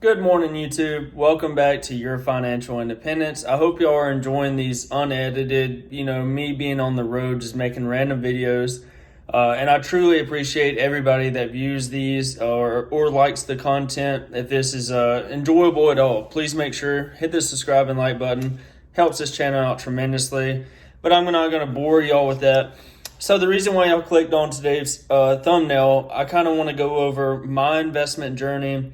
Good morning, YouTube. Welcome back to Your Financial Independence. I hope y'all are enjoying these unedited, me being on the road, just making random videos. And I truly appreciate everybody that views these or likes the content. If this is enjoyable at all, please make sure hit the subscribe and like button. Helps this channel out tremendously. But I'm not going to bore y'all with that. So the reason why y'all clicked on today's thumbnail, I kind of want to go over my investment journey,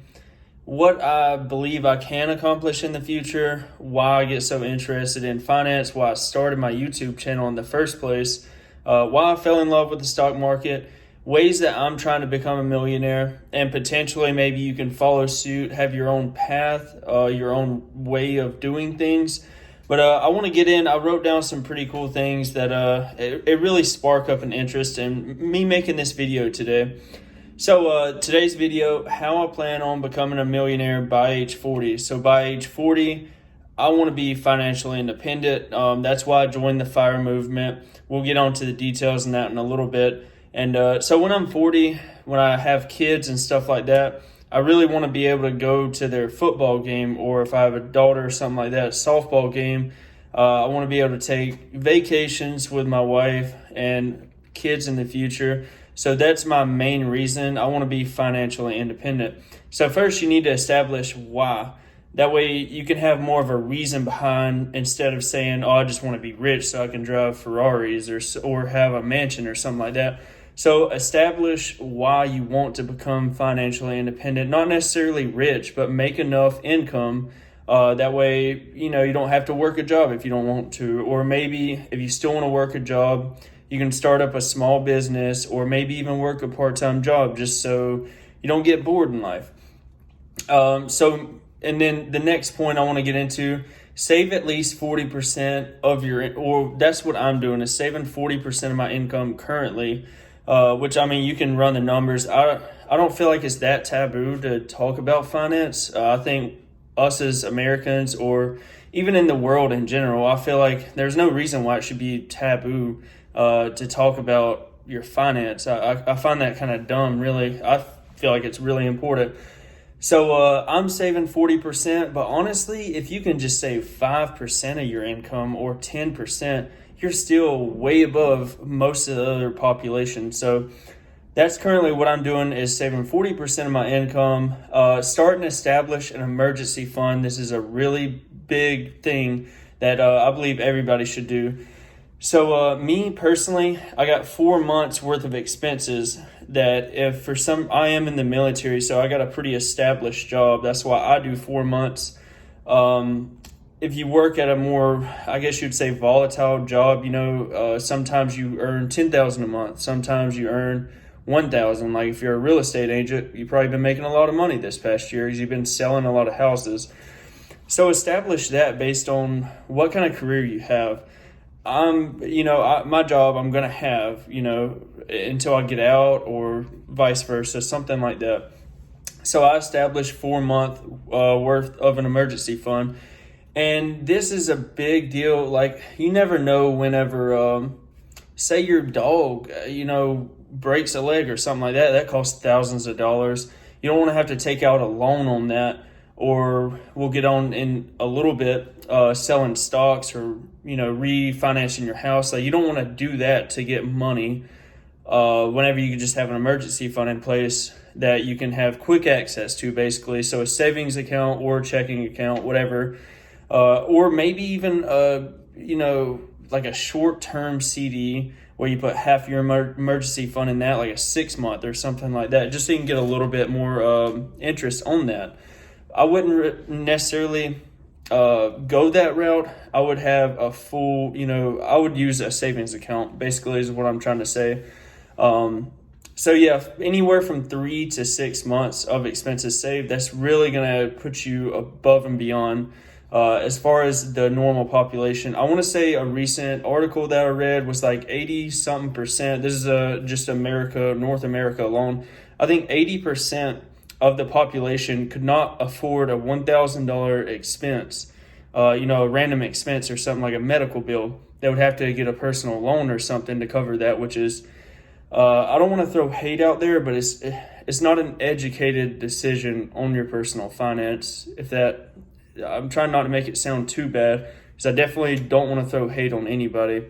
what I believe I can accomplish in the future, why I get so interested in finance, why I started my YouTube channel in the first place, why I fell in love with the stock market, ways that I'm trying to become a millionaire, and potentially maybe you can follow suit, have your own path, your own way of doing things. But I want to get in. I wrote down some pretty cool things that it really spark up an interest in me making this video today. So today's video, how I plan on becoming a millionaire by age 40. So by age 40, I want to be financially independent. That's why I joined the FIRE movement. We'll get on to the details on that in a little bit. And so when I'm 40, when I have kids and stuff like that, I really want to be able to go to their football game, or if I have a daughter or something like that, softball game. I want to be able to take vacations with my wife and kids in the future. So that's my main reason. I want to be financially independent. So first you need to establish why. That way you can have more of a reason behind, instead of saying, oh, I just want to be rich so I can drive Ferraris or have a mansion or something like that. So establish why you want to become financially independent, not necessarily rich, but make enough income. That way, you don't have to work a job if you don't want to, or maybe if you still want to work a job, you can start up a small business or maybe even work a part-time job just so you don't get bored in life. And then the next point I want to get into, save at least 40% of or that's what I'm doing, is saving 40% of my income currently, which, you can run the numbers. I don't feel like it's that taboo to talk about finance. I think us as Americans, or even in the world in general, I feel like there's no reason why it should be taboo to talk about your finance. I find that kind of dumb, really. I feel like it's really important. So I'm saving 40%, but honestly, if you can just save 5% of your income or 10%, you're still way above most of the other population. So that's currently what I'm doing, is saving 40% of my income, starting to establish an emergency fund. This is a really big thing that I believe everybody should do. So me personally, I got 4 months worth of expenses that I am in the military, so I got a pretty established job. That's why I do 4 months. If you work at a more, I guess you'd say, volatile job, sometimes you earn $10,000 a month. Sometimes you earn $1,000. Like if you're a real estate agent, you've probably been making a lot of money this past year because you've been selling a lot of houses. So establish that based on what kind of career you have. My job I'm going to have, until I get out, or vice versa, something like that. So I established 4 month worth of an emergency fund. And this is a big deal. Like, you never know whenever, say your dog, breaks a leg or something like that. That costs thousands of dollars. You don't want to have to take out a loan on that. Or we'll get on in a little bit, selling stocks or, refinancing your house. Like, you don't want to do that to get money whenever you can just have an emergency fund in place that you can have quick access to, basically. So a savings account or checking account, whatever. Or maybe even, like a short-term CD where you put half your emergency fund in that, like a 6 month or something like that, just so you can get a little bit more interest on that. I wouldn't necessarily go that route. I would have a full, I would use a savings account, basically, is what I'm trying to say. So yeah, anywhere from 3 to 6 months of expenses saved, that's really going to put you above and beyond as far as the normal population. I want to say a recent article that I read was like 80-something%. This is just North America alone. I think 80% of the population could not afford a $1,000 expense, a random expense or something like a medical bill. They would have to get a personal loan or something to cover that, which is, I don't want to throw hate out there, but it's not an educated decision on your personal finance. I'm trying not to make it sound too bad, because I definitely don't want to throw hate on anybody.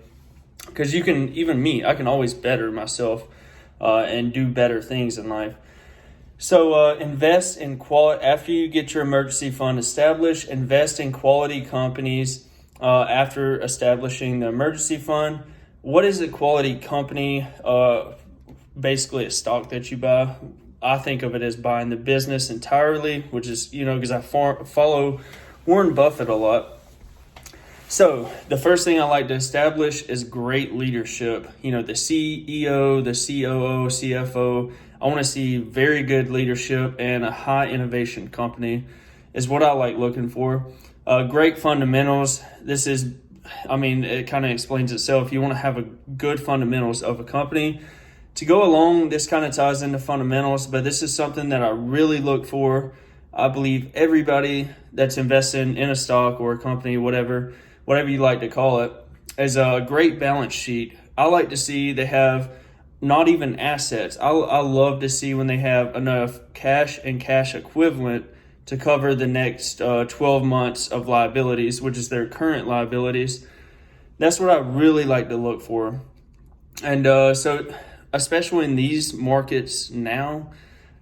Because even me, I can always better myself and do better things in life. So invest in quality. After you get your emergency fund established, invest in quality companies after establishing the emergency fund. What is a quality company? Basically a stock that you buy. I think of it as buying the business entirely, which is, because I follow Warren Buffett a lot. So the first thing I like to establish is great leadership. The CEO, the COO, CFO. I want to see very good leadership, and a high innovation company is what I like looking for. Great fundamentals. It kind of explains itself. You want to have a good fundamentals of a company. To go along, this kind of ties into fundamentals, but this is something that I really look for. I believe everybody that's investing in a stock or a company, whatever you like to call it, is a great balance sheet. I like to see they have not even assets. I love to see when they have enough cash and cash equivalent to cover the next 12 months of liabilities, which is their current liabilities. That's what I really like to look for. And so especially in these markets now,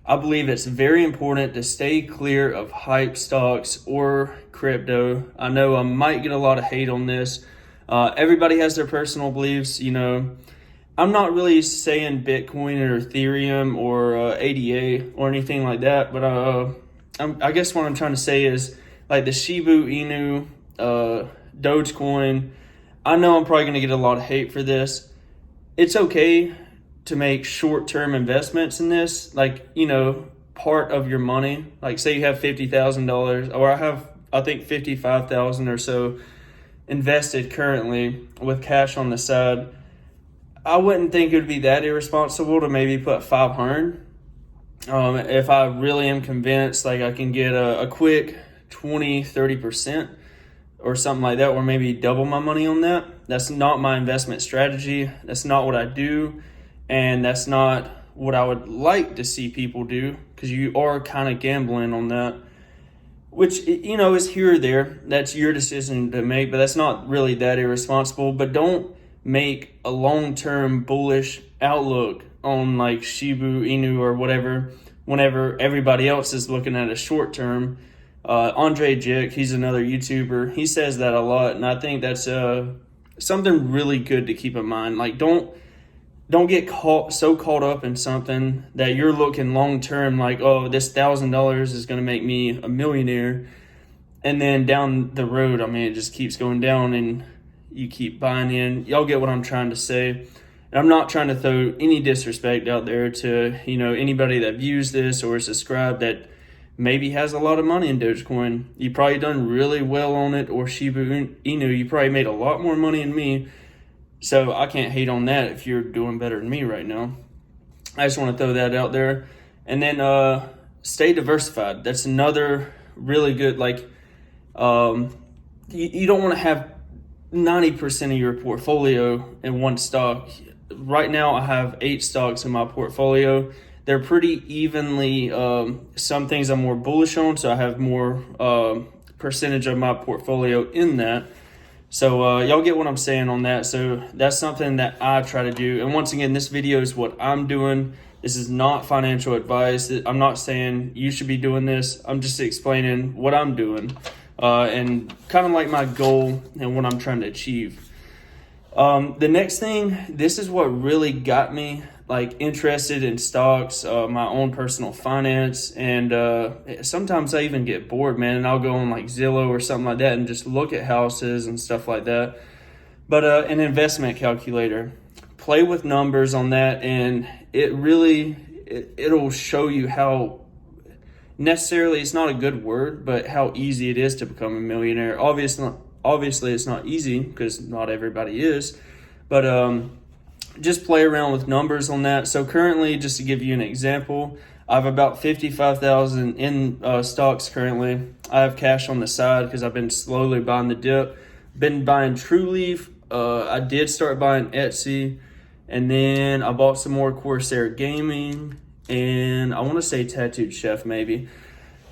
I believe it's very important to stay clear of hype stocks or crypto. I know I might get a lot of hate on this. Everybody has their personal beliefs. I'm not really saying Bitcoin or Ethereum or ADA or anything like that, but I guess what I'm trying to say is like the Shiba Inu, Dogecoin. I know I'm probably going to get a lot of hate for this. It's okay to make short-term investments in this, part of your money. Like say you have $50,000, or I think 55,000 or so invested currently with cash on the side. I wouldn't think it would be that irresponsible to maybe put 500. If I really am convinced, I can get a quick 20-30% or something like that, or maybe double my money on that. That's not my investment strategy. That's not what I do. And that's not what I would like to see people do, because you are kind of gambling on that, which, is here or there. That's your decision to make, but that's not really that irresponsible. But don't make a long-term bullish outlook on Shiba Inu or whatever whenever everybody else is looking at a short-term. Andre Jick, he's another YouTuber. He says that a lot, and I think that's something really good to keep in mind. Don't get so caught up in something that you're looking long term, this $1,000 is going to make me a millionaire, and then down the road, it just keeps going down, and you keep buying in. Y'all get what I'm trying to say. And I'm not trying to throw any disrespect out there to anybody that views this or is subscribed that maybe has a lot of money in Dogecoin. You probably done really well on it, or Shiba Inu. You probably made a lot more money than me. So I can't hate on that if you're doing better than me right now. I just want to throw that out there. And then stay diversified. That's another really good, you don't want to have 90% of your portfolio in one stock. Right now I have 8 stocks in my portfolio. They're pretty evenly, some things I'm more bullish on, so I have more percentage of my portfolio in that. So y'all get what I'm saying on that. So that's something that I try to do. And once again, this video is what I'm doing. This is not financial advice. I'm not saying you should be doing this. I'm just explaining what I'm doing and kind of my goal and what I'm trying to achieve. The next thing, this is what really got me interested in stocks, my own personal finance, and sometimes I even get bored, man, and I'll go on Zillow or something like that and just look at houses and stuff like that. But an investment calculator, play with numbers on that, and it'll show you how necessarily, it's not a good word, but how easy it is to become a millionaire. Obviously it's not easy, because not everybody is, but just play around with numbers on that. So currently, just to give you an example, I have about 55,000 in stocks currently. I have cash on the side because I've been slowly buying the dip. Been buying TrueLeaf. I did start buying Etsy, and then I bought some more Corsair Gaming, and I want to say tattooed chef maybe.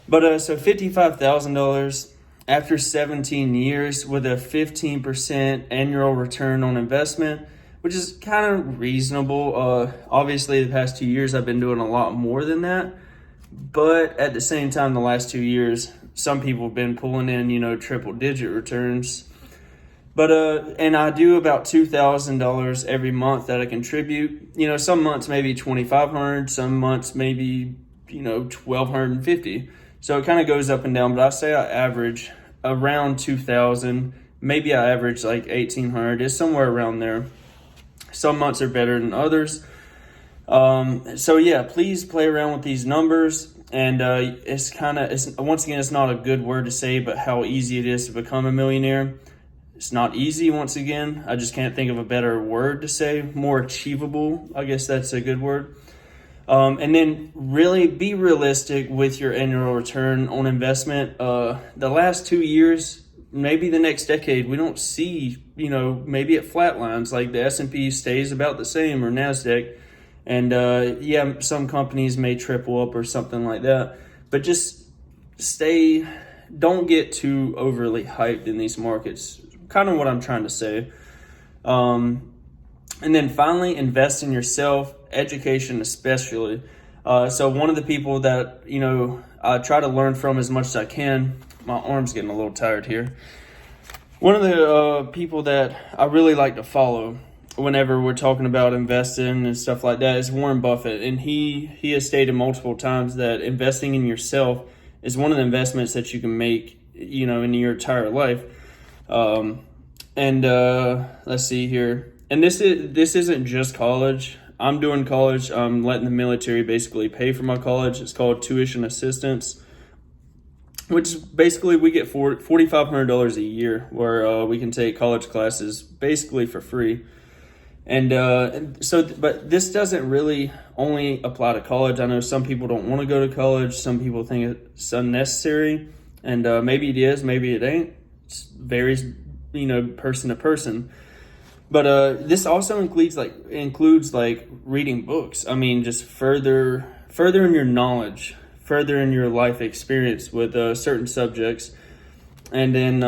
But so $55,000 after 17 years with a 15% annual return on investment, which is kind of reasonable. Obviously, the past 2 years I've been doing a lot more than that, but at the same time, the last 2 years, some people have been pulling in, triple digit returns. But and I do about $2,000 every month that I contribute. Some months maybe $2,500, some months maybe $1,250. So it kind of goes up and down. But I say I average around 2,000. Maybe I average like 1,800. It's somewhere around there. Some months are better than others. So yeah, please play around with these numbers. And it's once again, it's not a good word to say, but how easy it is to become a millionaire. It's not easy, once again. I just can't think of a better word to say. More achievable, I guess that's a good word. And then really be realistic with your annual return on investment. The last 2 years, maybe the next decade, we don't see, maybe it flatlines, like the S&P stays about the same, or NASDAQ. And some companies may triple up or something like that. But just don't get too overly hyped in these markets. Kind of what I'm trying to say. And then finally, invest in yourself, education especially. So one of the people that, I try to learn from as much as I can, my arm's getting a little tired here. One of the people that I really like to follow whenever we're talking about investing and stuff like that is Warren Buffett. And he has stated multiple times that investing in yourself is one of the investments that you can make, in your entire life. Let's see here. And this isn't just college. I'm doing college. I'm letting the military basically pay for my college. It's called tuition assistance, which basically we get $4,500 a year where we can take college classes basically for free. But this doesn't really only apply to college. I know some people don't want to go to college. Some people think it's unnecessary, and maybe it is, maybe it ain't. It varies, person to person. But this also includes reading books. I mean, just further in your knowledge, further in your life experience with certain subjects. And then,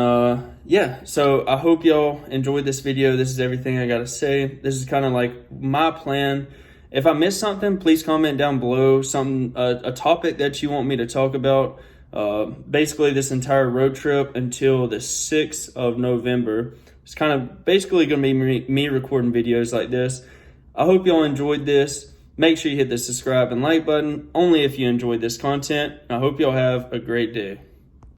so I hope y'all enjoyed this video. This is everything I got to say. This is kind of like my plan. If I missed something, please comment down below a topic that you want me to talk about. Basically, this entire road trip until the 6th of November. It's kind of basically going to be me recording videos like this. I hope y'all enjoyed this. Make sure you hit the subscribe and like button only if you enjoyed this content. I hope y'all have a great day.